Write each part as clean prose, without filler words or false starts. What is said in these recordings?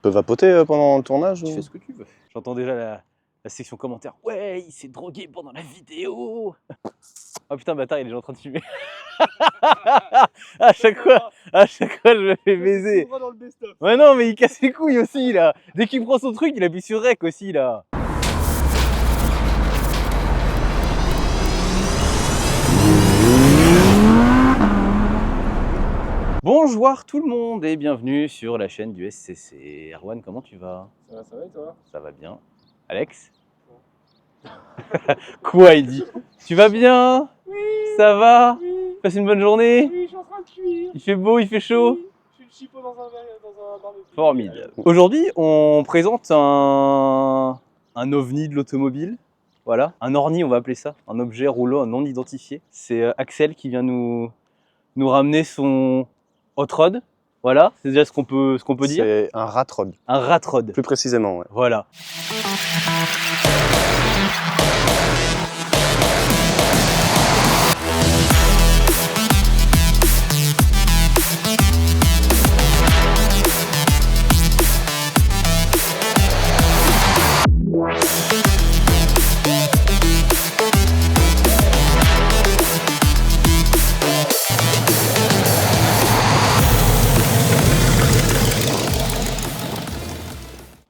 peut vapoter pendant le tournage Tu ou... fais ce que tu veux. J'entends déjà la section commentaire. Ouais, il s'est drogué pendant la vidéo. Oh putain, bâtard, il est déjà en train de fumer. à chaque fois, je me fais baiser. Ouais, non, mais il casse les couilles aussi là. Dès qu'il prend son truc, il appuie sur rec aussi là. Bonjour tout le monde et bienvenue sur la chaîne du SCC. Erwan, comment tu vas? Ça va et toi? Ça va bien. Alex? Quoi, il dit? Tu vas bien? Oui. Ça va? Oui. Passe une bonne journée? Oui, je suis en train de cuire. Il fait beau, il fait chaud? Oui. Je suis le chipot dans un barbecue. Formidable. Aujourd'hui, on présente un ovni de l'automobile. Voilà, un orni, on va appeler ça, un objet roulant non identifié. C'est Axel qui vient nous ramener son hot rod. Voilà, c'est déjà ce qu'on peut dire. C'est un rat rod. Un rat rod. Plus précisément, ouais. Voilà.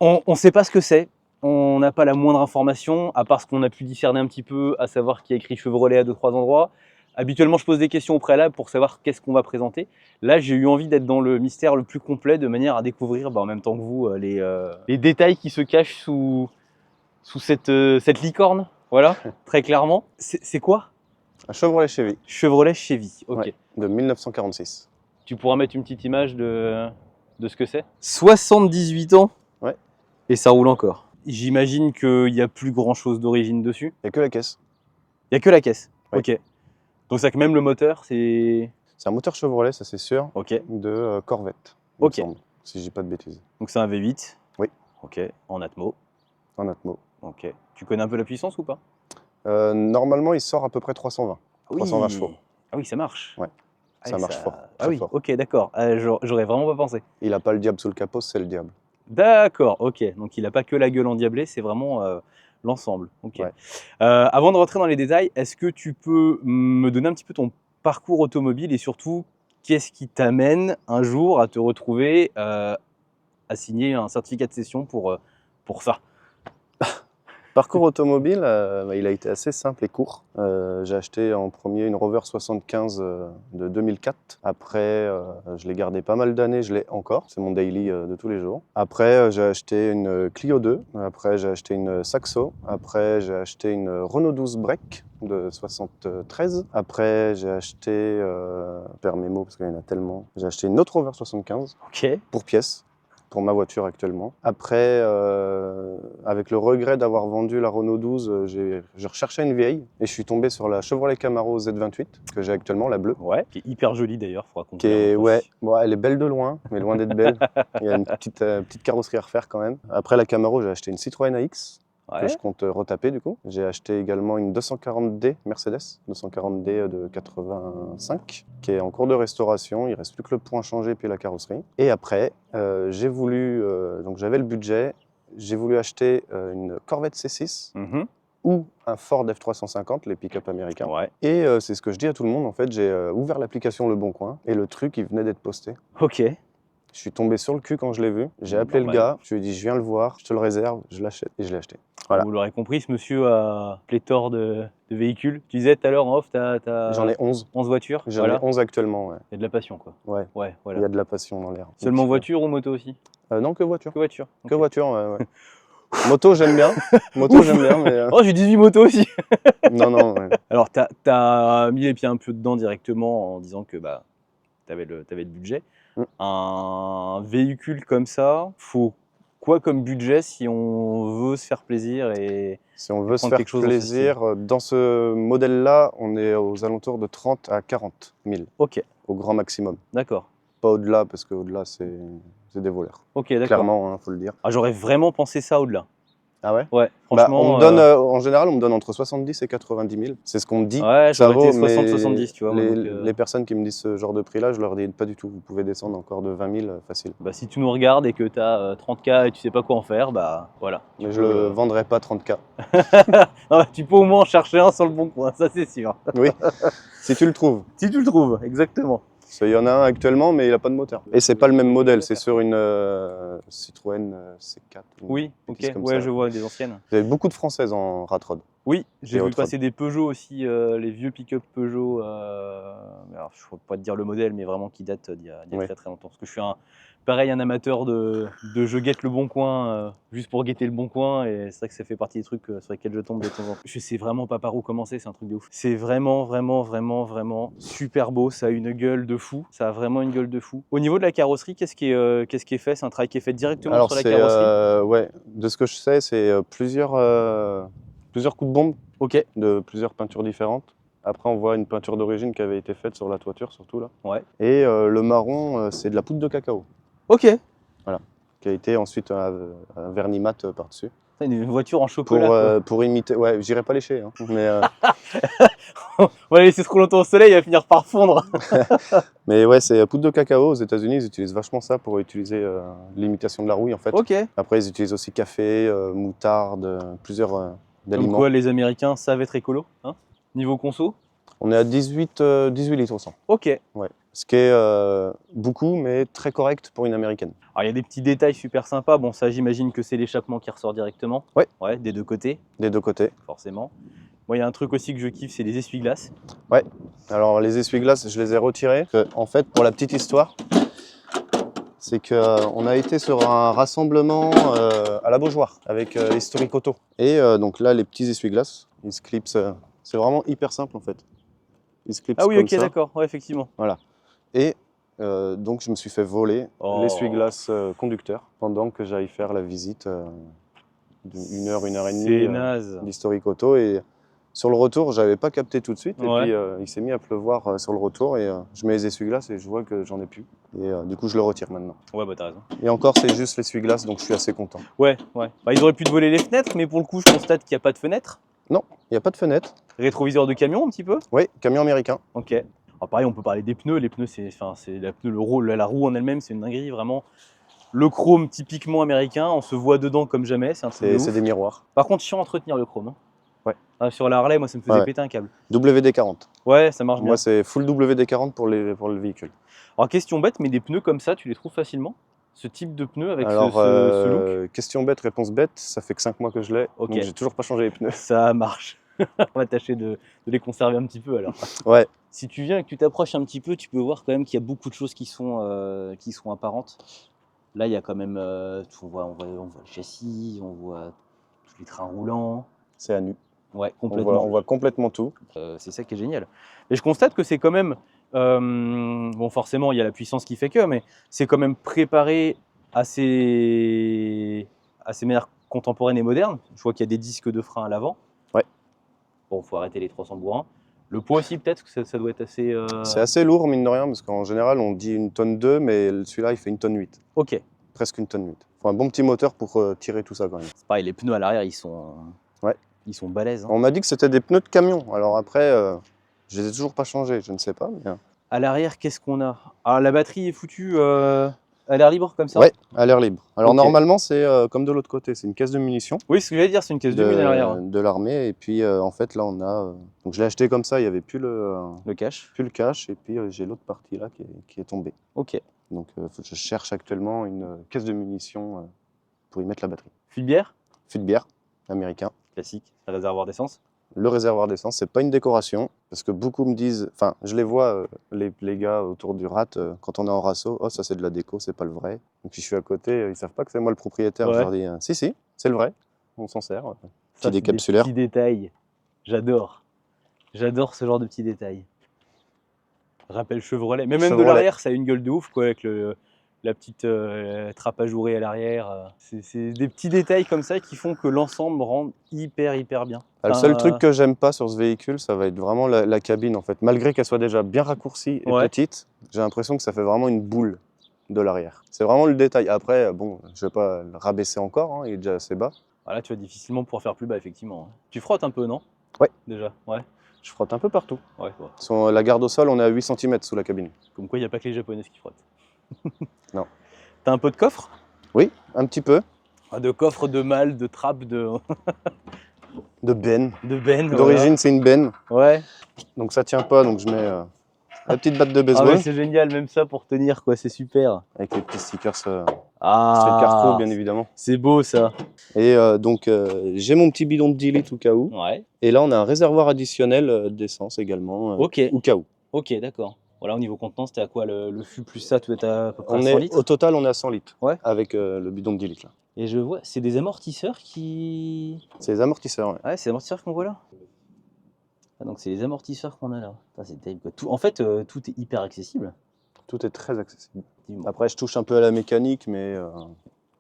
On ne sait pas ce que c'est, on n'a pas la moindre information, à part ce qu'on a pu discerner un petit peu, à savoir qu'il y a écrit Chevrolet à 2-3 endroits. Habituellement, je pose des questions au préalable pour savoir qu'est-ce qu'on va présenter. Là, j'ai eu envie d'être dans le mystère le plus complet, de manière à découvrir, en même temps que vous, les détails qui se cachent sous cette licorne. Voilà, très clairement. C'est quoi? Un Chevrolet Chevy. Chevrolet Chevy, ok. Ouais, de 1946. Tu pourras mettre une petite image de ce que c'est? 78 ans. Ouais. Et ça roule encore. J'imagine qu'il n'y a plus grand chose d'origine dessus. Il n'y a que la caisse. Il n'y a que la caisse. Ouais. Ok. Donc c'est que même le moteur, c'est... C'est un moteur Chevrolet, ça c'est sûr, Ok. de Corvette. il me Ok. semble, si je dis pas de bêtises. Donc c'est un V8. Oui. Ok. En Atmo. En Atmo. Ok. Tu connais un peu la puissance ou pas? Normalement, il sort à peu près 320. 320 chevaux. Ah oui, ça marche. Ouais. Ah, Ça marche fort. Ah Très oui, fort. ok, d'accord. J'aurais vraiment pas pensé. Il n'a pas le diable sous le capot, c'est le diable. D'accord, ok. Donc il n'a pas que la gueule endiablée, c'est vraiment l'ensemble. Ok. Ouais. Avant de rentrer dans les détails, est-ce que tu peux me donner un petit peu ton parcours automobile et surtout, qu'est-ce qui t'amène un jour à te retrouver à signer un certificat de cession pour ça? Parcours automobile, il a été assez simple et court. J'ai acheté en premier une Rover 75 de 2004. Après, je l'ai gardé pas mal d'années, je l'ai encore. C'est mon daily de tous les jours. Après, j'ai acheté une Clio 2. Après, j'ai acheté une Saxo. Après, j'ai acheté une Renault 12 Break de 73. Après, j'ai acheté, perds mes mots parce qu'il y en a tellement. J'ai acheté une autre Rover 75 Ok. pour pièces. Pour ma voiture actuellement. Après, avec le regret d'avoir vendu la Renault 12, je recherchais une vieille et je suis tombé sur la Chevrolet Camaro Z28 que j'ai actuellement, la bleue. Ouais, qui est hyper jolie d'ailleurs, faudra qu'on Qui est, regarde ouais, aussi. bon, elle est belle de loin, mais loin d'être belle. Il y a une petite carrosserie à refaire quand même. Après la Camaro, j'ai acheté une Citroën AX. Que Ouais. je compte retaper du coup. J'ai acheté également une 240D Mercedes, 240D de 85, qui est en cours de restauration. Il reste plus que le point changé puis la carrosserie. Et après, j'ai voulu, donc j'avais le budget, j'ai voulu acheter une Corvette C6 ou un Ford F350, les pick-up américains. Ouais. Et c'est ce que je dis à tout le monde en fait. J'ai ouvert l'application Le Bon Coin et le truc il venait d'être posté. Ok. Je suis tombé sur le cul quand je l'ai vu. J'ai appelé le gars, je lui ai dit je viens le voir, je te le réserve, je l'achète et je l'ai acheté. Voilà. Vous l'aurez compris, ce monsieur a pléthore de véhicules. Tu disais tout à l'heure en off, t'as J'en ai 11. 11 voitures. J'en ai 11 actuellement, ouais. Il y a de la passion, quoi. Ouais, Ouais, il voilà. y a de la passion dans l'air. Seulement Donc, voiture ou moto aussi? Non, que voiture. Que voiture. Que Ok. voiture, ouais. Moto, j'aime bien. Moto, j'aime bien, mais... Oh, j'ai 18 motos aussi. Non, ouais. Alors, t'as mis les pieds un peu dedans directement en disant que bah, t'avais le budget. Un véhicule comme ça, faut quoi comme budget si on veut se faire plaisir et si on veut se prendre faire quelque chose plaisir, dans ce modèle-là, on est aux alentours de 30 à 40 000. Ok. Au grand maximum. D'accord. Pas au-delà, parce qu'au-delà, c'est des voleurs. Ok, d'accord. Clairement, faut le dire. Ah, j'aurais vraiment pensé ça au-delà. Ah ouais? Ouais, Bah, franchement. on me donne, en général, on me donne entre 70 et 90 000. C'est ce qu'on me dit. Ouais, Ça j'aurais été vaut, 60-70, tu vois. Moi, les, donc, les personnes qui me disent ce genre de prix-là, je leur dis pas du tout. Vous pouvez descendre encore de 20 000 facile. bah, si tu nous regardes et que tu as 30K et tu sais pas quoi en faire, bah voilà. Tu Mais je peux, le vendrai pas 30K. Non, bah, tu peux au moins en chercher un sur le bon coin, ça c'est sûr. Oui, si tu le trouves. Si tu le trouves, exactement. Il y en a un actuellement, mais il n'a pas de moteur. Et c'est pas le même modèle, c'est sur une Citroën C4. Oui, une ok, piste comme ouais, ça. je vois des anciennes. Il y a beaucoup de françaises en Ratrod. Oui, j'ai Et vu autre passer des Peugeot aussi, les vieux pick-up Peugeot. Alors, je ne pourrais pas te dire le modèle, mais vraiment qui date d'il y a Oui. très très longtemps. Parce que je suis pareil, un amateur de je guette le bon coin, juste pour guetter le bon coin. Et c'est vrai que ça fait partie des trucs sur lesquels je tombe de temps en temps. Je sais vraiment pas par où commencer, c'est un truc de ouf. C'est vraiment, vraiment, vraiment, vraiment super beau. Ça a une gueule de fou. Ça a vraiment une gueule de fou. Au niveau de la carrosserie, qu'est-ce qui est fait? C'est un travail qui est fait directement Alors sur la c'est, carrosserie? ouais, de ce que je sais, c'est plusieurs coups de bombe Ok, de plusieurs peintures différentes. Après, on voit une peinture d'origine qui avait été faite sur la toiture, surtout là. ouais. Et le marron, c'est de la poudre de cacao, Ok. qui a été ensuite un vernis mat par-dessus. Une voiture en chocolat, quoi. Pour imiter. Ouais, j'irai pas lécher, hein, mais, On va la laisser trop longtemps au soleil, elle va finir par fondre. mais ouais, c'est poudre de cacao. Aux États-Unis, ils utilisent vachement ça pour utiliser l'imitation de la rouille en fait. Ok. Après, ils utilisent aussi café, moutarde, plusieurs Comme d'aliments. quoi, les Américains savent être écolo, hein. Niveau conso. On est à 18 litres au 100. Ok. Ouais. Ce qui est beaucoup, mais très correct pour une américaine. Alors, il y a des petits détails super sympas. Bon, ça, j'imagine que c'est l'échappement qui ressort directement. Ouais. Ouais, des deux côtés, Des deux côtés. forcément. Moi, il y a un truc aussi que je kiffe, c'est les essuie-glaces. Alors, les essuie-glaces, je les ai retirés. En fait, pour la petite histoire, c'est qu'on a été sur un rassemblement à la Beaujoire avec Historic Auto. Et donc là, les petits essuie-glaces, ils se clipsent. C'est vraiment hyper simple en fait. Ils se clipsent Ah oui, comme ok, ça. d'accord. Ouais, effectivement. Et donc, je me suis fait voler Oh. l'essuie-glace conducteur pendant que j'aille faire la visite d'une heure, une heure et demie C'est naze. d'Historic Auto. Et sur le retour, j'avais pas capté tout de suite. Ouais. Et puis, il s'est mis à pleuvoir sur le retour. Et je mets les essuie-glaces et je vois que j'en ai plus. Et du coup, je le retire maintenant. Ouais, bah t'as raison. Et encore, c'est juste l'essuie-glace, donc je suis assez content. Ouais, ouais. Bah, ils auraient pu te voler les fenêtres, mais pour le coup, je constate qu'il n'y a pas de fenêtre. Il n'y a pas de fenêtre. Rétroviseur de camion, un petit peu. Oui, camion américain. Ok. Alors pareil, on peut parler des pneus. Les pneus, c'est la roue en elle-même, c'est une dinguerie, vraiment. Le chrome typiquement américain, on se voit dedans comme jamais, c'est un truc de C'est ouf. des miroirs. Par contre, chiant à entretenir le chrome, hein. Ouais. Sur la Harley, moi, ça me faisait Ouais. péter un câble. WD-40. Ouais, ça marche bien. Moi, c'est full WD-40 pour le véhicule. Alors, question bête, mais des pneus comme ça, tu les trouves facinement? Ce type de pneus avec Alors, ce look? question bête, réponse bête, ça fait que 5 mois que je l'ai, Ok. donc j'ai toujours pas changé les pneus. Ça marche. On va tâcher de les conserver un petit peu alors. Ouais, Si tu viens et que tu t'approches un petit peu, tu peux voir quand même qu'il y a beaucoup de choses qui sont apparentes. Là, il y a quand même, on voit le châssis, on voit tous les trains roulants. c'est à nu. Ouais, On complètement. voit complètement tout. C'est ça qui est génial. Et je constate que c'est quand même, bon forcément il y a la puissance qui fait que, mais c'est quand même préparé assez manière contemporaine et moderne. Je vois qu'il y a des disques de frein à l'avant. Ouais. Bon, faut arrêter les 300 bourrins. Le poids aussi peut-être, que ça doit être assez... C'est assez lourd, mine de rien, parce qu'en général, on dit 1 tonne 2, mais celui-là, il fait 1 tonne 8. Ok. Presque 1 tonne 8. Faut un bon petit moteur pour tirer tout ça quand même. C'est pareil, les pneus à l'arrière, ils sont... Ouais. Ils sont balèzes, hein. On m'a dit que c'était des pneus de camion. Alors après, je les ai toujours pas changés, je ne sais pas. Mais... À l'arrière, qu'est-ce qu'on a? Ah, la batterie est foutue à l'air libre comme ça? Ouais, à l'air libre. Alors Ok. normalement, c'est comme de l'autre côté, c'est une caisse de munitions Oui, ce que j'allais dire, c'est une caisse de mine à l'arrière. de l'armée. Et puis en fait, là, on a. Donc je l'ai acheté comme ça, il n'y avait plus Le cache. le cache. Et puis j'ai l'autre partie là qui est tombée. Ok. Donc je cherche actuellement une caisse de munitions pour y mettre la batterie. Fil bière? Fût de bière, américain. Classique. Réservoir d'essence. Le réservoir d'essence, c'est pas une décoration, parce que beaucoup me disent, enfin, je les vois, les gars autour du rat, quand on est en rasso, oh, ça c'est de la déco, c'est pas le vrai. Et puis je suis à côté, ils savent pas que c'est moi le propriétaire. Ouais. Je leur dis, si, c'est le vrai, on s'en sert. Ça, Petit c'est décapsuleur. des petits détails. J'adore. J'adore ce genre de petits détails. Rappel Chevrolet. Mais même de Chevrolet. l'arrière, ça a une gueule de ouf, quoi, avec la petite trappe ajourée à l'arrière. C'est des petits détails comme ça qui font que l'ensemble rend hyper bien. Ah, le Enfin, seul truc que j'aime pas sur ce véhicule, ça va être vraiment la cabine en fait. Malgré qu'elle soit déjà bien raccourcie et Ouais. petite, j'ai l'impression que ça fait vraiment une boule de l'arrière. C'est vraiment le détail. Après, bon, je vais pas le rabaisser encore, hein, il est déjà assez bas. Voilà, tu vas difficilement pouvoir faire plus bas, effectivement. Tu frottes un peu, non? Ouais. Déjà, ouais. Je frotte un peu partout. Ouais, ouais. Sur la garde au sol, on est à 8 cm sous la cabine. Comme quoi, il n'y a pas que les Japonaises qui frottent. Non. T'as un peu de coffre? Oui, un petit peu. Ah, de coffre, de malle, de trappe, de De benne. benne. D'origine, c'est une benne. Voilà. Ouais. Donc ça tient pas, donc je mets la petite batte de Ah, baseball. mais c'est génial, même ça pour tenir, quoi. C'est super. Avec les petits stickers Street Ah, Car Pro, bien évidemment. c'est beau, ça. Et donc, j'ai mon petit bidon de 10 litres au cas où. Ouais. Et là, on a un réservoir additionnel d'essence également, Ok. au cas où. Ok, d'accord. Voilà, au niveau contenance, t'es à quoi le fût plus ça, tu es à peu près à On 100 est, litres. au total, on est à 100 litres. Ouais. Avec le bidon de 10 litres. Là. Et je vois, c'est des amortisseurs qui. C'est les amortisseurs. Ouais. Ouais, c'est les amortisseurs qu'on voit là. Ah, donc c'est les amortisseurs qu'on a là. Putain, c'est terrible, quoi. Tout, en fait, tout est hyper accessible. Tout est très accessible. Effectivement. Après, je touche un peu à la mécanique, mais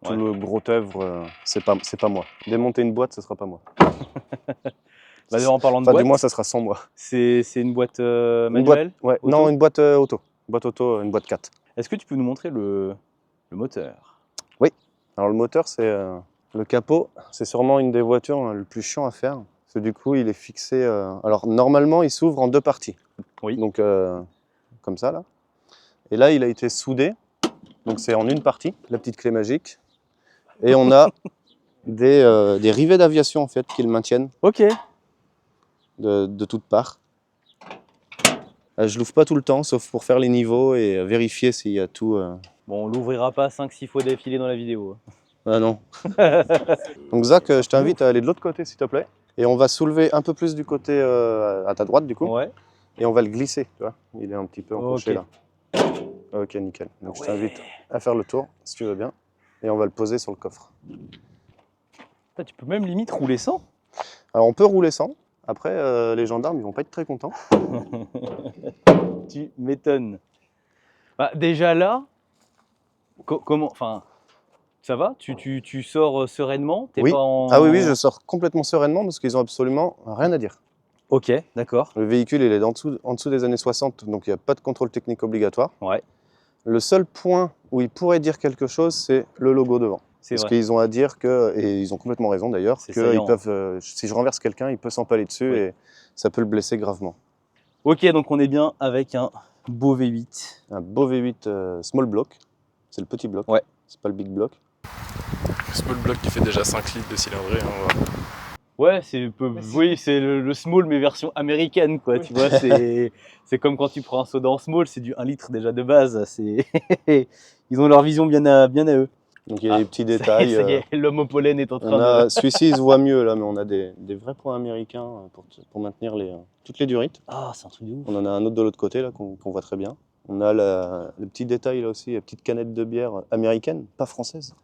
tout Ouais. le gros œuvre, c'est pas moi. Démonter une boîte, ce sera pas moi. Bah, d'ailleurs, en parlant de Enfin, boîte, du moins, ça sera sans moi. c'est une boîte Une manuelle. boîte, ouais. auto Non, une boîte auto. Boîte auto, une boîte 4. Est-ce que tu peux nous montrer le moteur? Alors le moteur, c'est le capot. C'est sûrement une des voitures le plus chiant à faire. Parce que du coup, il est fixé. Alors normalement, il s'ouvre en 2 parties. Oui. Donc comme ça là. Et là, il a été soudé. Donc c'est en une partie, la petite clé magique. Et on a des rivets d'aviation en fait qui le maintiennent Ok. de toutes parts. Je l'ouvre pas tout le temps, sauf pour faire les niveaux et vérifier s'il y a tout. Bon, on l'ouvrira pas 5-6 fois d'affilée dans la vidéo. Ah non. Donc Zach, je t'invite à aller de l'autre côté s'il te plaît. Et on va soulever un peu plus du côté à ta droite du coup. Ouais. Et on va le glisser, tu vois. Il est un petit peu encroché Ok. là. Ok, nickel. Donc je t'invite à faire le tour, si tu veux bien. Et on va le poser sur le coffre. Putain, tu peux même limite rouler sans. Alors on peut rouler sans. Après, les gendarmes, ils vont pas être très contents. Tu m'étonnes. Bah, déjà là, comment, enfin, ça va? Tu sors sereinement? T'es Oui. pas en... Ah oui, oui, je sors complètement sereinement parce qu'ils ont absolument rien à dire. Ok, d'accord. Le véhicule, il est en dessous des années 60, donc il n'y a pas de contrôle technique obligatoire. Ouais, Le seul point où ils pourraient dire quelque chose, c'est le logo devant. c'est Parce vrai. qu'ils ont à dire que, et ils ont complètement raison d'ailleurs, C'est qu'ils saillant. peuvent, si je renverse quelqu'un, il peut s'empaler dessus Oui. et ça peut le blesser gravement. Ok, donc on est bien avec un beau V8. Un beau V8 small block, c'est le petit bloc, Ouais. c'est pas le big block. Small block qui fait déjà 5 litres de cylindrée. Hein, Ouais, oui, c'est le small mais version américaine, quoi. Tu vois, c'est comme quand tu prends un soda en small, c'est du 1 litre déjà de base. Ils ont leur vision bien à eux. Donc il y a des petits détails. Ça y est, l'homme au pollen est en train On a, de... celui-ci il se voit mieux là, mais on a des vrais points américains pour maintenir toutes les durites. Ah, c'est un truc de ouf. On en a un autre de l'autre côté là qu'on voit très bien. On a le petit détail là aussi, la petite canette de bière américaine, pas française.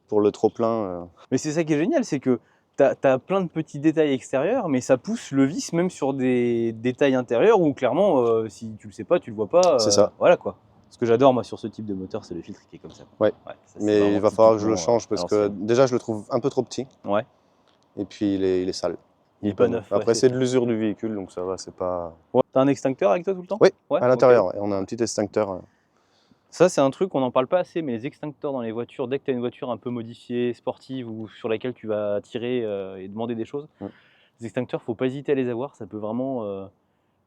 Pour le trop-plein. Mais c'est ça qui est génial, c'est que t'as plein de petits détails extérieurs, mais ça pousse le vis même sur des détails intérieurs où clairement, si tu le sais pas, tu le vois pas. C'est ça. Voilà quoi. Ce que j'adore moi sur ce type de moteur, c'est le filtre qui est comme ça. Ouais. Ça, c'est Mais vraiment il va falloir que je le typiquement, change parce à que l'ancienne. déjà je le trouve un peu trop petit. Ouais. Et puis il est sale. Il est pas neuf. Après ouais, c'est de l'usure du véhicule donc ça va, c'est pas. Ouais. T'as un extincteur avec toi tout le temps? Oui, Ouais, à l'intérieur. ok. Ouais. On a un petit extincteur. Ça c'est un truc, on n'en parle pas assez, mais les extincteurs dans les voitures, dès que tu as une voiture un peu modifiée, sportive ou sur laquelle tu vas tirer et demander des choses, les extincteurs, faut pas hésiter à les avoir, ça peut vraiment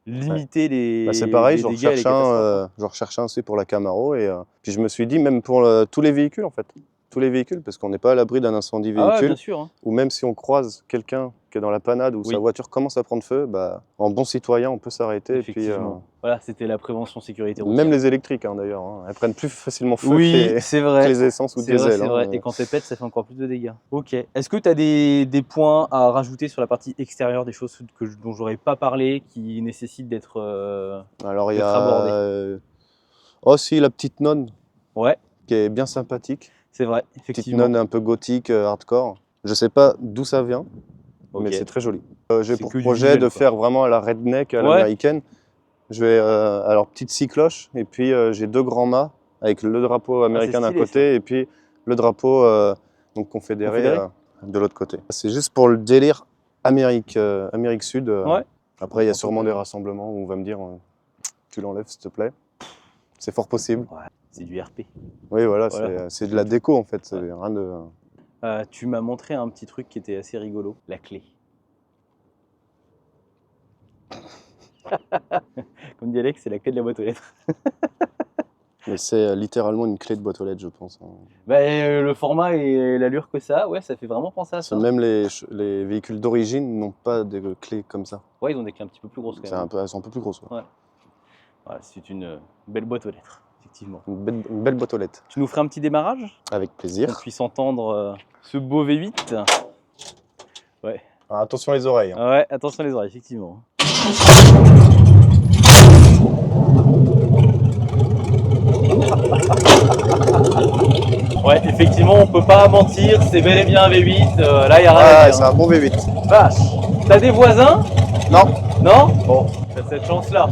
limiter les, Bah, c'est pareil, les dégâts et les catastrophes. je recherche un aussi pour la Camaro et puis je me suis dit même pour tous les véhicules en fait. Tous les véhicules parce qu'on n'est pas à l'abri d'un incendie Ah ouais, véhicule. bien sûr. Hein. Ou même si on croise quelqu'un qui est dans la panade ou Oui. sa voiture commence à prendre feu, bah, en bon citoyen, on peut s'arrêter. Et puis, Effectivement. Voilà, c'était la prévention sécurité routière. même les électriques, hein, d'ailleurs, hein, elles prennent plus facilement feu Oui, c'est que vrai. les essences ou C'est vrai, diesel. c'est vrai. Et quand elles pètent, ça fait encore plus de dégâts. Ok. Est-ce que tu as des points à rajouter sur la partie extérieure, des choses dont j'aurais pas parlé, qui nécessitent d'être Alors il y d'être a abordé. aussi la petite nonne Ouais, qui est bien sympathique. c'est vrai, Petite effectivement. nonne un peu gothique, hardcore. Je sais pas d'où ça vient, Ok. mais c'est très joli. J'ai C'est pour que du projet visuel, de quoi. faire vraiment à la redneck, à Ouais. l'américaine. Je vais alors petite scie cloche et puis j'ai 2 grands mâts avec le drapeau américain d'un stylé, côté et puis le drapeau donc confédéré Confédéré. de l'autre côté. C'est juste pour le délire Amérique Sud. Ouais. Après il y a comprends sûrement des totalement. rassemblements où on va me dire tu l'enlèves s'il te plaît. C'est fort possible. C'est du RP. Oui voilà, Voilà. c'est de la déco en fait. C'est Ouais. rien de. Tu m'as montré un petit truc qui était assez rigolo, la clé. Comme dit Alex, c'est la clé de la boîte aux lettres. Mais c'est littéralement une clé de boîte aux lettres, je pense, hein. Bah, le format et l'allure que ça, ouais, ça fait vraiment penser à ça. Même les véhicules d'origine n'ont pas de clés comme ça. Ouais, ils ont des clés un petit peu plus grosses quand même. Elles sont un peu plus grosses. Ouais. Voilà, c'est une belle boîte aux lettres, effectivement. Une belle boîte aux lettres. Tu nous ferais un petit démarrage? Avec Qu'on plaisir. puisse entendre ce beau V8. Ouais. Alors, attention les oreilles, hein. Ah ouais, attention les oreilles, effectivement. Ouais, effectivement, on peut pas mentir, c'est bel et bien un V8. Là, il n'y a rien à dire. C'est un bon V8. Vache. T'as des voisins? Non. Non? Bon, t'as cette chance-là.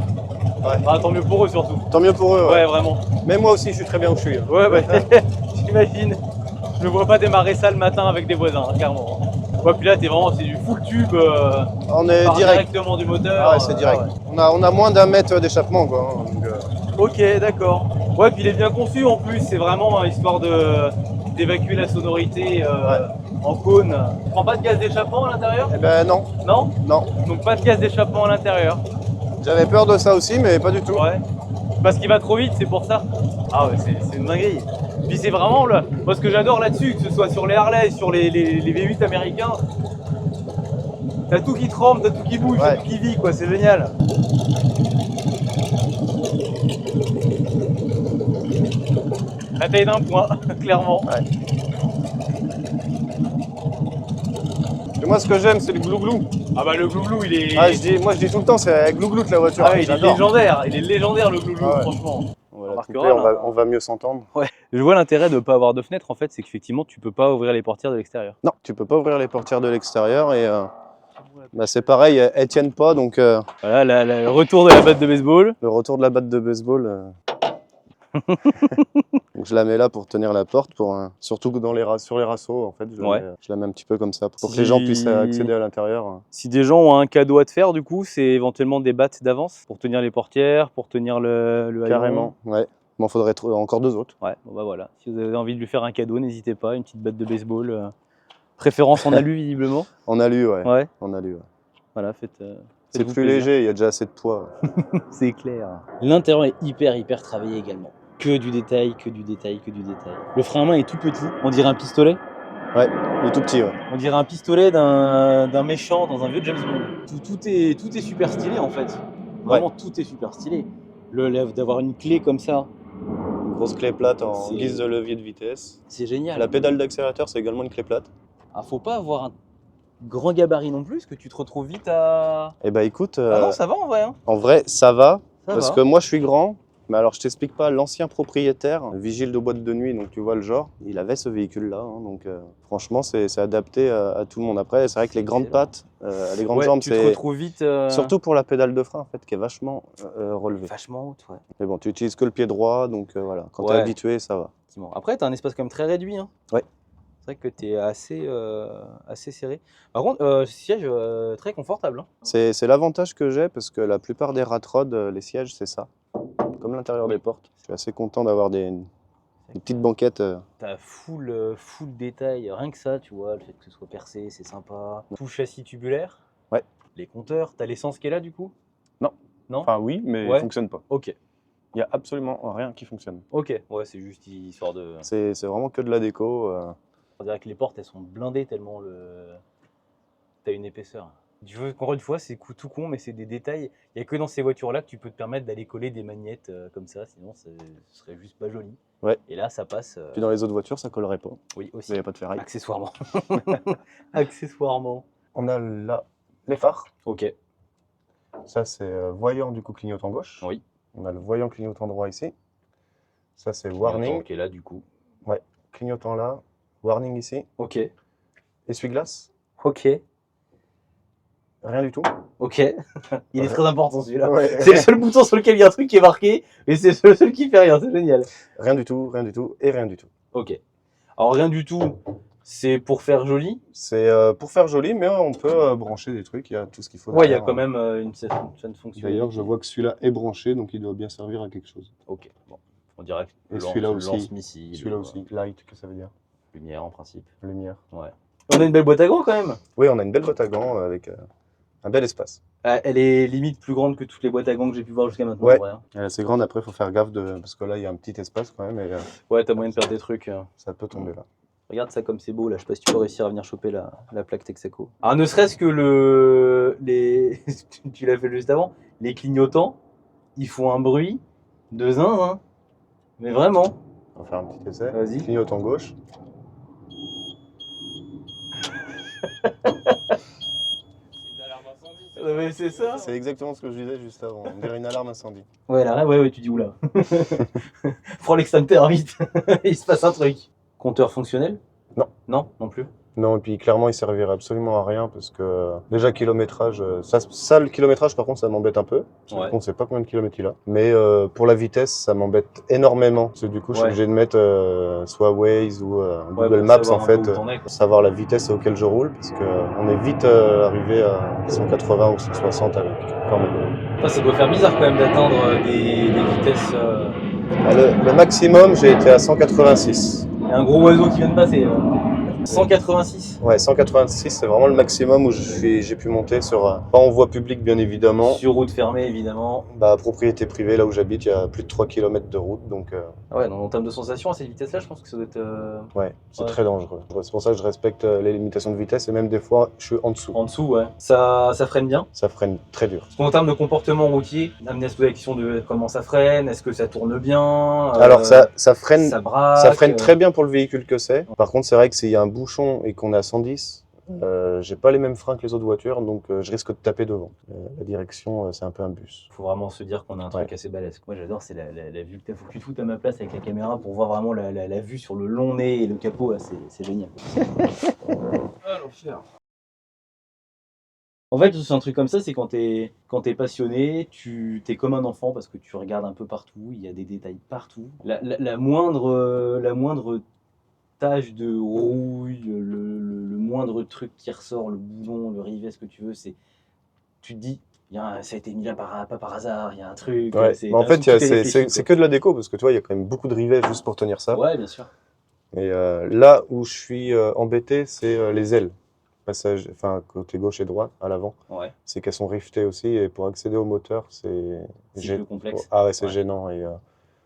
Ouais. Ah, tant mieux pour eux surtout. Tant mieux pour eux. Ouais, vraiment. Mais moi aussi, je suis très bien où je suis. Ouais, bah, j'imagine. Je ne vois pas démarrer ça le matin avec des voisins, hein, clairement. Ouais, puis là, c'est du full tube. On est Part direct. directement du moteur. Ah ouais, c'est direct. Ouais. On a moins d'1 mètre d'échappement, quoi, hein, donc, Ok, d'accord. Ouais, puis il est bien conçu en plus. C'est vraiment histoire d'évacuer la sonorité en cône. Tu prends pas de gaz d'échappement à l'intérieur? Eh ben non. Non? Non. Donc pas de gaz d'échappement à l'intérieur. J'avais peur de ça aussi, mais pas du tout. Ouais. Parce qu'il va trop vite, c'est pour ça. Ah ouais, c'est une dinguerie. Puis c'est vraiment là. Moi, ce que j'adore là-dessus, que ce soit sur les Harley, sur les V8 américains, t'as tout qui tremble, t'as tout qui bouge, t'as tout qui vit, quoi. C'est génial. La taille d'un point, clairement. Ouais. Et moi, ce que j'aime, c'est le glouglou. Ah bah le glouglou, il est. Ah, moi, je dis tout le temps, c'est glouglou la voiture. Ah ouais, il est légendaire. Il est légendaire le glouglou, Ah ouais. franchement. On va, remarquera, là. on va mieux s'entendre. Ouais. Je vois l'intérêt de ne pas avoir de fenêtre en fait, c'est qu'effectivement tu peux pas ouvrir les portières de l'extérieur. Non, tu peux pas ouvrir les portières de l'extérieur et bah, c'est pareil, elles tiennent pas, donc Voilà le retour de la batte de baseball. le retour de la batte de baseball. Donc je la mets là pour tenir la porte, surtout que sur les rassos en fait, je la mets un petit peu comme ça pour que les gens puissent accéder à l'intérieur. Si des gens ont un cadeau à te faire, du coup, c'est éventuellement des battes d'avance pour tenir les portières, pour tenir le haillon. Carrément, ouais. M'en faudrait encore 2 autres. Ouais, bon bah voilà. Si vous avez envie de lui faire un cadeau, n'hésitez pas, une petite batte de baseball. Préférence en alu visiblement. En alu, ouais. Ouais. En alu, ouais. Voilà, C'est faites-vous plus plaisir. léger, il y a déjà assez de poids. C'est clair. L'intérieur est hyper travaillé également. Que du détail, que du détail, que du détail. Le frein à main est tout petit, on dirait un pistolet. Ouais, il est tout petit, ouais. On dirait un pistolet d'un méchant dans un vieux James Bond. Tout est super stylé en fait. Vraiment tout est super stylé. D'avoir une clé comme ça, Une grosse clé plate en guise de levier de vitesse. c'est génial. La pédale d'accélérateur, c'est également une clé plate. Ah, faut pas avoir un grand gabarit non plus, parce que tu te retrouves vite à... Eh bah écoute, Ah non, ça va en vrai. Hein. en vrai, ça va. Ça Parce va. que moi, je suis grand. Mais alors, je t'explique pas, l'ancien propriétaire, vigile de boîte de nuit, donc tu vois le genre, il avait ce véhicule-là. Hein, donc, franchement, c'est adapté à tout le monde. Après, c'est vrai que les grandes pattes, les grandes jambes, tu te c'est retrouves vite... surtout pour la pédale de frein, en fait, qui est vachement relevée. Vachement haute, ouais. Mais bon, tu utilises que le pied droit, donc voilà. Quand Ouais. t'es habitué, ça va. Effectivement. Après, t'as un espace quand même très réduit. Hein. Ouais. C'est vrai que t'es assez serré. Par contre, siège très confortable. Hein. C'est l'avantage que j'ai, parce que la plupart des rat rods, les sièges, c'est ça. Comme l'intérieur des portes. Je suis assez content d'avoir des petites banquettes. T'as full détail, rien que ça, tu vois, le fait que ce soit percé, c'est sympa. Tout châssis tubulaire. Ouais. Les compteurs, t'as l'essence qui est là du coup? Non. Non. Enfin oui, mais Ouais. il fonctionne pas. Ok. Il n'y a absolument rien qui fonctionne. Ok. Ouais, c'est juste histoire de. C'est vraiment que de la déco. On dirait que les portes elles sont blindées tellement t'as une épaisseur. Encore une fois, c'est tout con, mais c'est des détails. Il n'y a que dans ces voitures-là que tu peux te permettre d'aller coller des magnettes comme ça, sinon ce serait juste pas joli. Ouais. Et là, ça passe. Puis dans les autres voitures, ça collerait pas. Oui, Il aussi. n'y a pas de ferraille. Accessoirement. Accessoirement. On a là les phares. Ok. Ça, c'est voyant du coup clignotant gauche. Oui. On a le voyant clignotant droit ici. Ça, c'est warning. Qui est là du coup. Clignotant là. Warning ici. Ok. Essuie-glace. Ok. Rien du tout. Ok. Il est très important celui-là. Ouais. C'est le seul bouton sur lequel il y a un truc qui est marqué, et c'est le seul qui fait rien, c'est génial. Rien du tout, rien du tout et rien du tout. Ok. Alors rien du tout, c'est pour faire joli. C'est pour faire joli, mais on peut brancher des trucs. Il y a tout ce qu'il faut. Ouais, il y a derrière. quand même une certaine fonction. D'ailleurs, je vois que celui-là est branché, donc il doit bien servir à quelque chose. Ok. Bon. On dirait que Et celui-là aussi. lance-missile. Celui-là aussi, light, que ça veut dire. Lumière en principe. lumière. Ouais. On a une belle boîte à gants quand même. Oui, on a une belle boîte à gants avec un bel espace. Elle est limite plus grande que toutes les boîtes à gants que j'ai pu voir jusqu'à maintenant. Ouais. En vrai, hein. Elle est assez grande, après il faut faire gaffe parce que là il y a un petit espace quand même et Ouais, t'as moyen de perdre des trucs. ça peut tomber là. Regarde ça comme c'est beau là, je sais pas si tu peux réussir à venir choper la plaque Texaco. Ah, ne serait-ce que tu l'as fait juste avant, les clignotants, ils font un bruit de zinzin. Mais vraiment. On va faire un petit essai. Vas-y. Clignotant gauche. Mais c'est ça. C'est exactement ce que je disais juste avant. On dirait une alarme incendie. Ouais, là, ouais, tu dis oula. Prends l'extincteur vite, il se passe un truc. Compteur fonctionnel? Non. Non, non plus. Non, et puis clairement il servirait absolument à rien parce que déjà kilométrage, ça le kilométrage par contre ça m'embête un peu. Parce Ouais. qu'on sait pas combien de kilomètres il a. Mais pour la vitesse ça m'embête énormément. Parce que du coup je suis Ouais. obligé de mettre soit Waze ou Ouais, Google pour Maps en savoir un fait. peu où t'en es, quoi. Pour savoir la vitesse auquel je roule parce qu'on est vite arrivé à 180 ou 160 avec quand même. Ça doit faire bizarre quand même d'atteindre des vitesses. Ah, le maximum j'ai été à 186. Il y a un gros oiseau qui vient de passer. 186. Ouais, 186 c'est vraiment le maximum où j'ai pu monter sur, pas en voie publique bien évidemment. Sur route fermée évidemment. Bah, propriété privée, là où j'habite, il y a plus de 3 km de route, donc Ah ouais, en termes de sensation, à cette vitesse-là, je pense que ça doit être ouais, c'est Ouais. très dangereux. C'est pour ça que je respecte les limitations de vitesse et même des fois, je suis en dessous. en dessous, ouais. Ça freine bien. Ça freine très dur. Parce qu'en termes de comportement routier, amené à se poser la question de comment ça freine, est-ce que ça tourne bien, Alors ça freine, ça braque, ça freine très bien pour le véhicule que c'est. Par contre, c'est vrai que s'il y a un bouchon et qu'on est à 110, j'ai pas les mêmes freins que les autres voitures, donc je risque de taper devant. La direction, c'est un peu un bus. Faut vraiment se dire qu'on a un truc assez balèze. Moi j'adore, c'est la vue que t'as. Faut que tu te foutes à ma place avec la caméra pour voir vraiment la vue sur le long nez et le capot, là, c'est génial. Ah, l'enfer. En fait, c'est un truc comme ça, c'est quand t'es passionné, t'es comme un enfant parce que tu regardes un peu partout, il y a des détails partout. La moindre tache de rouille, le moindre truc qui ressort, le boudon, le rivet, ce que tu veux, tu te dis, ça a été mis là pas par hasard, il y a un truc. Ouais. Mais en fait, c'est que de la déco, parce que tu vois, il y a quand même beaucoup de rivets juste pour tenir ça. Ouais, bien sûr. Et là où je suis embêté, c'est les ailes. Passage, enfin côté gauche et droite à l'avant, Ouais. c'est qu'elles sont rivetées aussi et pour accéder au moteur c'est plus complexe. Ah ouais, c'est Ouais. gênant et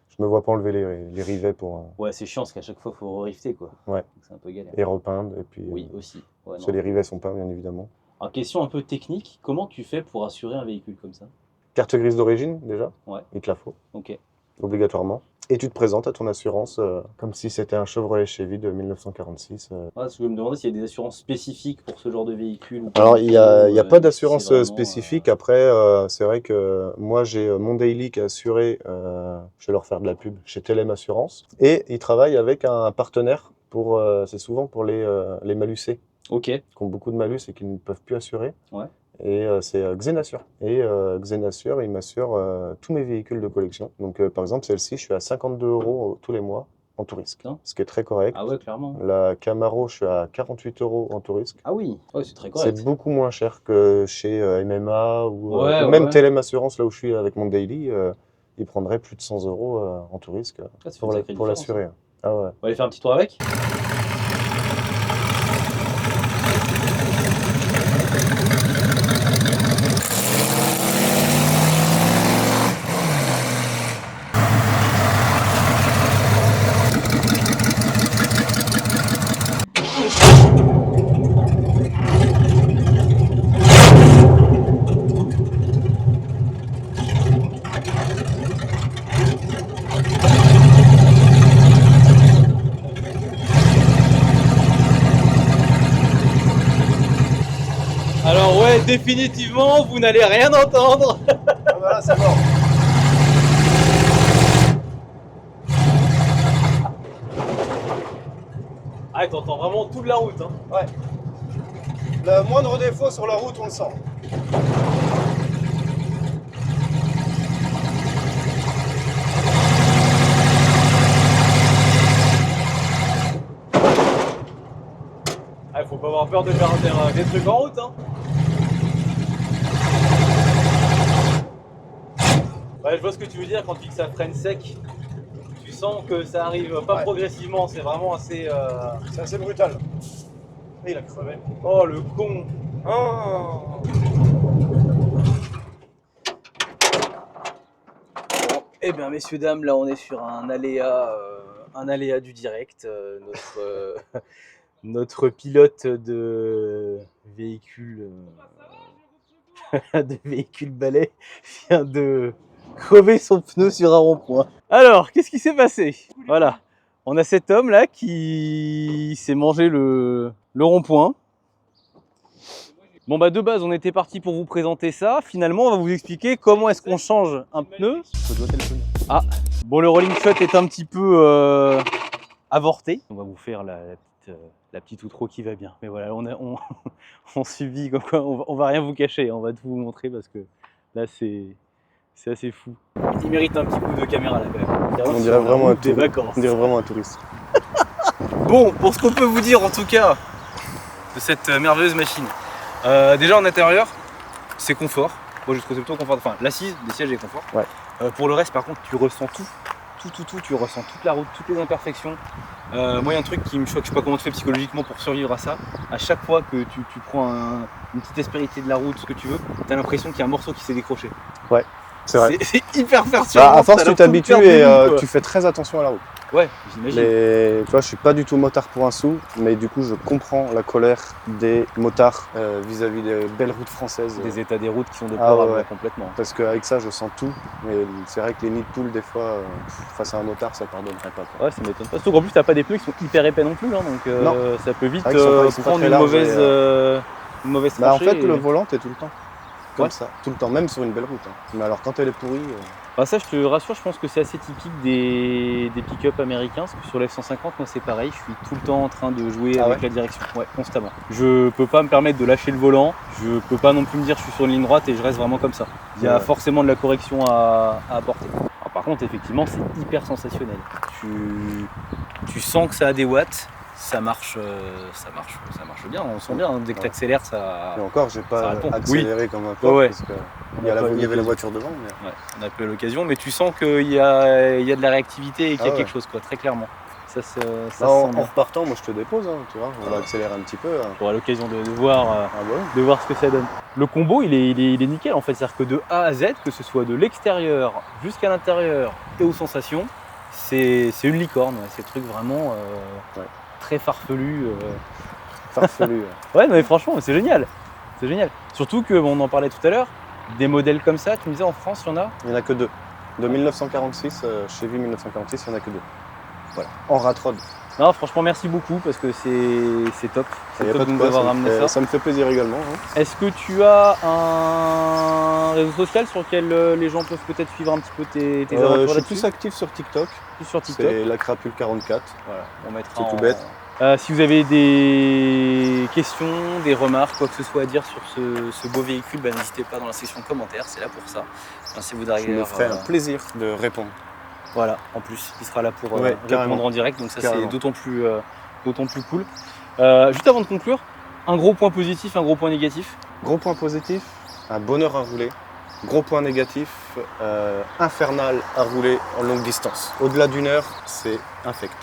je me vois pas enlever les rivets pour Ouais, c'est chiant parce qu'à chaque fois il faut rifter quoi. Ouais. Donc, c'est un peu galère. et repeindre et puis Oui, aussi. Ouais, parce que les rivets sont peints bien évidemment. Alors, question un peu technique, comment tu fais pour assurer un véhicule comme ça? Carte grise d'origine déjà, Ouais. il te la faut Ok. obligatoirement et tu te présentes à ton assurance comme si c'était un Chevrolet Chevy de 1946. Parce que je me demandais s'il y a des assurances spécifiques pour ce genre de véhicule. Ou pas. Alors, il y a pas Si d'assurance vraiment, spécifique. Après, c'est vrai que moi, j'ai mon daily qui est assuré, je vais leur faire de la pub, chez Telem Assurance. Et ils travaillent avec un partenaire pour, c'est souvent pour les malucés, Ok. qui ont beaucoup de malus et qui ne peuvent plus assurer. Ouais. Et c'est Xenassure. Et Xenassure, il m'assure tous mes véhicules de collection. Donc, par exemple, celle-ci, je suis à 52 € tous les mois en tout risque, Putain. ce qui est très correct. Ah ouais, clairement. La Camaro, je suis à 48 € en tout risque. Ah oui, ouais, c'est très correct. C'est beaucoup moins cher que chez MMA ou Ouais, même ouais. Telem Assurance, là où je suis avec mon daily, il prendrait plus de 100 € en tout risque Ah, ça fait pour une sacrée différence, l'assurer. hein. Ah ouais. On va aller faire un petit tour avec. Alors ouais, définitivement, vous n'allez rien entendre. Ah voilà, c'est mort. Ah, t'entends vraiment toute la route. Hein. Ouais. Le moindre défaut sur la route, on le sent. Ah, faut pas avoir peur de faire des trucs en route. Hein. Ouais, je vois ce que tu veux dire quand tu dis que ça freine sec. Tu sens que ça arrive pas progressivement, c'est vraiment assez... C'est assez brutal. Et il a crevé. Oh le con. Oh. Eh bien messieurs dames, là on est sur un aléa du direct. Notre pilote de véhicule balai vient de crever son pneu sur un rond-point. Alors, qu'est-ce qui s'est passé? Voilà, on a cet homme là qui s'est mangé le rond-point. Bon bah de base on était parti pour vous présenter ça. Finalement on va vous expliquer comment est-ce qu'on change un pneu. Ah, bon le rolling shot est un petit peu avorté. On va vous faire la petite outro qui va bien. Mais voilà, on subit comme quoi, on va rien vous cacher, on va tout vous montrer parce que là c'est assez fou. Il mérite un petit coup de caméra là quand même. On dirait vraiment un des touriste. vacances. On dirait vraiment un touriste. Bon, pour ce qu'on peut vous dire en tout cas de cette merveilleuse machine. Déjà en intérieur, c'est confort. Moi je trouve plutôt confort. Enfin, l'assise, les sièges est confort. Ouais. Pour le reste, par contre, tu ressens tout. Tu ressens toute la route, toutes les imperfections. Moi, il y a un truc qui me choque, je sais pas comment tu fais psychologiquement pour survivre à ça. À chaque fois que tu prends une petite aspérité de la route, ce que tu veux, t'as l'impression qu'il y a un morceau qui s'est décroché. Ouais, c'est vrai. C'est hyper perturbant. Bah, à force, tu t'habitues et tu fais très attention à la route. Ouais, j'imagine. Tu vois, je suis pas du tout motard pour un sou, mais du coup, je comprends la colère des motards vis-à-vis des belles routes françaises. Des états des routes qui sont déplorables ouais. complètement. Parce qu'avec ça, je sens tout. Mais c'est vrai que les nids de poules, des fois, face à un motard, ça pardonnerait pas. Quoi. Ouais, ça m'étonne pas. Surtout qu'en plus, t'as pas des pneus qui sont hyper épais non plus, hein, donc ça peut vite C'est vrai qu'ils sont pas prendre très une larges mauvaise Bah, en tranchée. fait, le volant, t'es tout le temps. Comme ça, tout le temps, même sur une belle route. Hein. Mais alors, quand elle est pourrie. Bah ça, je te rassure, je pense que c'est assez typique des pick-up américains, parce que sur l'F-150, moi c'est pareil, je suis tout le temps en train de jouer avec la direction, ouais, constamment. Je peux pas me permettre de lâcher le volant, je peux pas non plus me dire je suis sur une ligne droite et je reste vraiment comme ça. Il y a forcément de la correction à apporter. Alors, par contre, effectivement, c'est hyper sensationnel. Tu sens que ça a des watts. Ça marche bien, on sent bien, hein, dès que tu accélères, ça... Et encore, j'ai pas répond. accéléré comme un porc, Ouais. parce qu'il y avait la voiture devant. Mais... Ouais, on a pas eu l'occasion, mais tu sens qu'il y a de la réactivité et qu'il y a quelque chose, quoi, très clairement. Ça se sent en bien. repartant, moi je te dépose, hein, tu vois, on va accélérer un petit peu. Tu auras l'occasion de voir ce que ça donne. Le combo, il est nickel en fait, c'est-à-dire que de A à Z, que ce soit de l'extérieur jusqu'à l'intérieur et aux sensations, c'est une licorne, c'est le truc vraiment très farfelu. Ouais, mais franchement, c'est génial. C'est génial. Surtout que, on en parlait tout à l'heure, des modèles comme ça, tu me disais en France, il y en a? Il n'y en a que 2. De 1946, Chevy 1946, il n'y en a que 2. Voilà, en rat-rod. Non, franchement, merci beaucoup parce que c'est top. C'est top de nous avoir ramené ça. Ça me fait plaisir également. Hein. Est-ce que tu as un réseau social sur lequel les gens peuvent peut-être suivre un petit peu tes aventures? Je suis plus actif sur TikTok. C'est la crapule 44. Voilà, on mettra c'est tout bête. Si vous avez des questions, des remarques, quoi que ce soit à dire sur ce beau véhicule, n'hésitez pas dans la section commentaires, c'est là pour ça. Si vous Je me ferai un plaisir de répondre. Voilà, en plus, il sera là pour répondre en direct, donc ça c'est d'autant plus cool. Juste avant de conclure, un gros point positif, un gros point négatif. Gros point positif, un bonheur à rouler. Gros point négatif, infernal à rouler en longue distance. Au-delà d'une heure, c'est infect.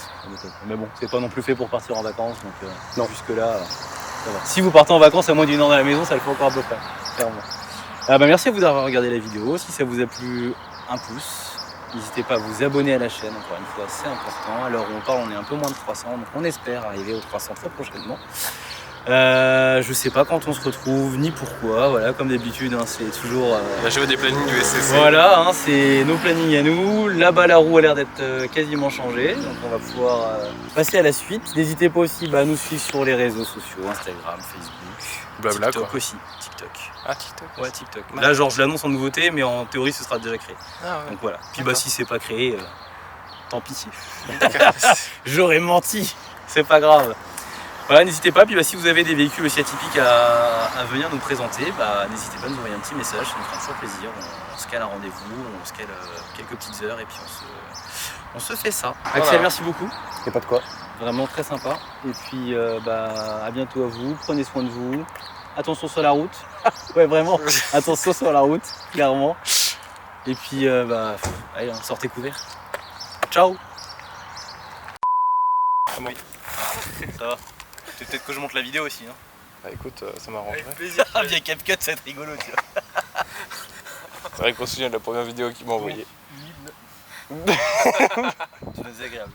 Mais bon, c'est pas non plus fait pour partir en vacances, donc non. Jusque-là, ça va. Si vous partez en vacances à moins d'une heure dans la maison, ça le fait encore à peu près, clairement. Merci à vous d'avoir regardé la vidéo. Si ça vous a plu, un pouce. N'hésitez pas à vous abonner à la chaîne, encore une fois, c'est important. Alors on parle, on est un peu moins de 300, donc on espère arriver aux 300 très prochainement. Je sais pas quand on se retrouve, ni pourquoi, voilà, comme d'habitude, hein, c'est toujours... La géo des plannings du SCC. Voilà, hein, c'est nos plannings à nous. Là-bas, la roue a l'air d'être quasiment changée, donc on va pouvoir passer à la suite. N'hésitez pas aussi à nous suivre sur les réseaux sociaux, Instagram, Facebook, Blabla, TikTok quoi. aussi. TikTok. Ah, TikTok. Ouais, TikTok. Là, genre, je l'annonce en nouveauté, mais en théorie, ce sera déjà créé. Ah ouais. Donc voilà. Puis si c'est pas créé, tant pis. J'aurais menti, c'est pas grave. Voilà, n'hésitez pas. Puis si vous avez des véhicules aussi atypiques à venir nous présenter, n'hésitez pas à nous envoyer un petit message, ça nous fera toujours plaisir. On se cale un rendez-vous, on se cale quelques petites heures et puis on se fait ça. Axel, Voilà. merci beaucoup. Et pas de quoi. Vraiment très sympa. Et puis à bientôt à vous. Prenez soin de vous. Attention sur la route. Ouais, vraiment. Attention sur la route, clairement. Et puis allez, sortez couverts. Ciao. bon. Ça va. C'est peut-être que je monte la vidéo aussi. Hein. Bah écoute, ça m'arrangerait. Ah, via CapCut, ça va être rigolo, tu vois. C'est vrai qu'on se souvient de la première vidéo qu'il m'a envoyée. C'est désagréable.